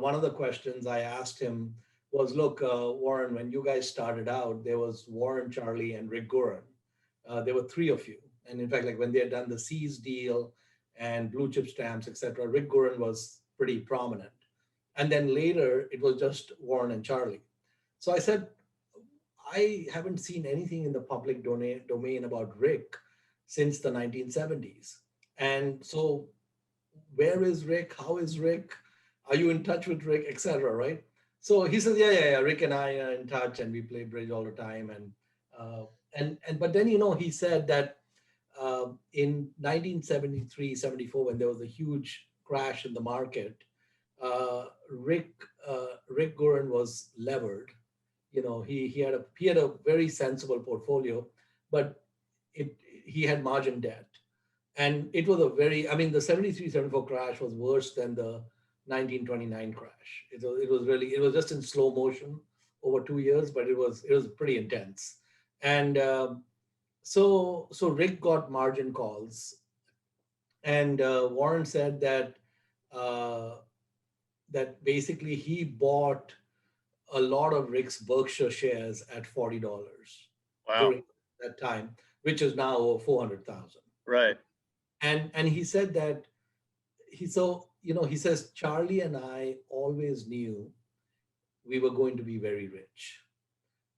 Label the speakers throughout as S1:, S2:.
S1: one of the questions I asked him was, look, Warren, when you guys started out, there was Warren, Charlie, and Rick Gurin. There were three of you. And in fact, like when they had done the Seas deal and blue chip stamps, etc., Rick Gurin was pretty prominent. And then later, it was just Warren and Charlie. So I said, I haven't seen anything in the public domain about Rick since the 1970s. And so, where is Rick? How is Rick? Are you in touch with Rick, etc. Right? So he says, yeah. Rick and I are in touch, and we play bridge all the time. But then he said that in 1973, 74, when there was a huge crash in the market, Rick Gurin was levered. He had a very sensible portfolio, but he had margin debt, and it was the 73 74 crash was worse than the 1929 crash. It was just in slow motion over 2 years, but it was pretty intense. And so Rick got margin calls, and Warren said uh, that basically he bought a lot of Rick's Berkshire shares at $40
S2: Wow.
S1: during that time, which is now over 400,000.
S2: Right.
S1: And he said that he says Charlie and I always knew we were going to be very rich,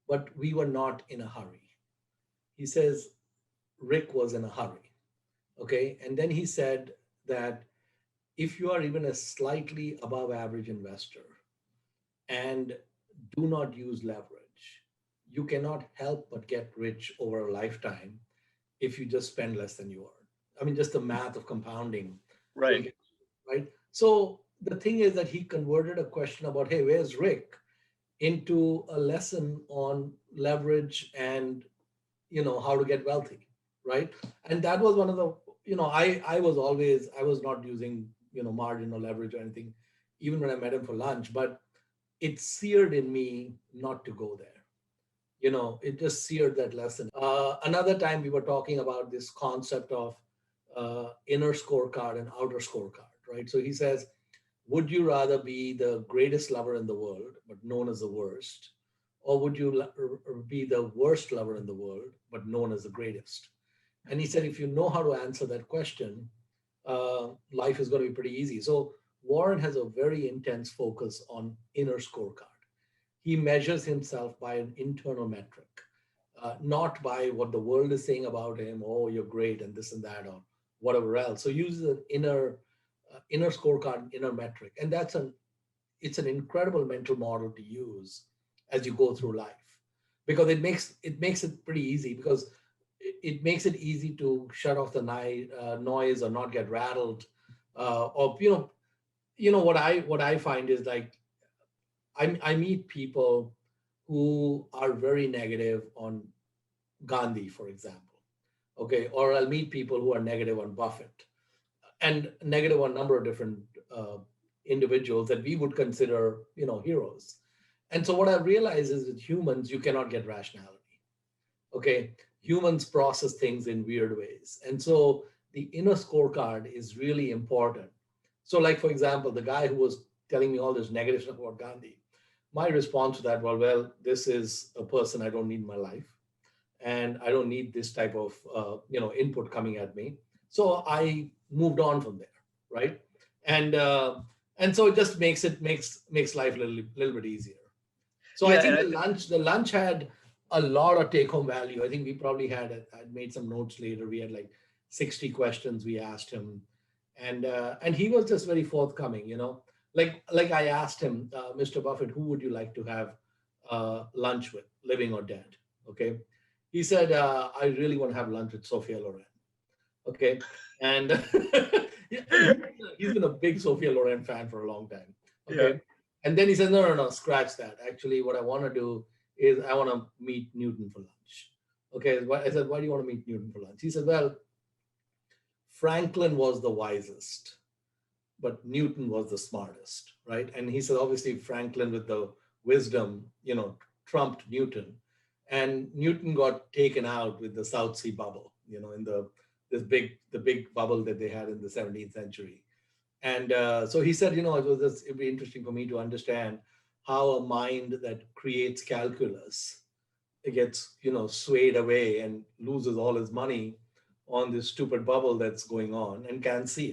S1: but we were not in a hurry. He says Rick was in a hurry. Okay. And then he said that if you are even a slightly above average investor and do not use leverage, you cannot help but get rich over a lifetime if you just spend less than you earn. I mean, just the math of compounding will
S2: Right.
S1: get right. So the thing is that he converted a question about, hey, where's Rick, into a lesson on leverage and how to get wealthy, right? And that was one of the I was not using margin or leverage or anything, even when I met him for lunch, but it seared in me not to go there. It just seared that lesson. Another time we were talking about this concept of inner scorecard and outer scorecard, right? So he says, would you rather be the greatest lover in the world but known as the worst, or would you be the worst lover in the world but known as the greatest? And he said, if you know how to answer that question, life is going to be pretty easy. So Warren has a very intense focus on inner scorecard. He measures himself by an internal metric, not by what the world is saying about him. Oh, you're great, and this and that, or whatever else. So he uses an inner scorecard, inner metric, and it's an incredible mental model to use as you go through life, because it makes it pretty easy, because it makes it easy to shut off the noise or not get rattled, or what I find is like I meet people who are very negative on Gandhi, for example, okay, or I'll meet people who are negative on Buffett and negative on a number of different uh, individuals that we would consider heroes. And so what I realize is with humans you cannot get rationality. Okay, humans process things in weird ways, and so the inner scorecard is really important. So like for example, the guy who was telling me all this negative stuff about Gandhi, my response to that was, well, this is a person I don't need in my life, and I don't need this type of input coming at me. So I moved on from there, right? And and so it just makes life a little bit easier. So I
S2: Yeah.
S1: think the lunch had a lot of take home value. I think we probably I made some notes later. We had like 60 questions we asked him, and he was just very forthcoming. Like I asked him, Mr. Buffett, who would you like to have lunch with, living or dead? Okay, he said, I really want to have lunch with Sophia Loren. Okay, and he's been a big Sophia Loren fan for a long time.
S2: Yeah.
S1: Okay, and then he says, no, no, no, scratch that. Actually, what I want to do is I want to meet Newton for lunch. Okay, I said, why do you want to meet Newton for lunch? He said, well, Franklin was the wisest, but Newton was the smartest, right? And he said, obviously, Franklin with the wisdom, trumped Newton, and Newton got taken out with the South Sea bubble, in the big bubble that they had in the 17th century. And so he said, it'd be interesting for me to understand how a mind that creates calculus, it gets, swayed away and loses all his money on this stupid bubble that's going on and can't see it.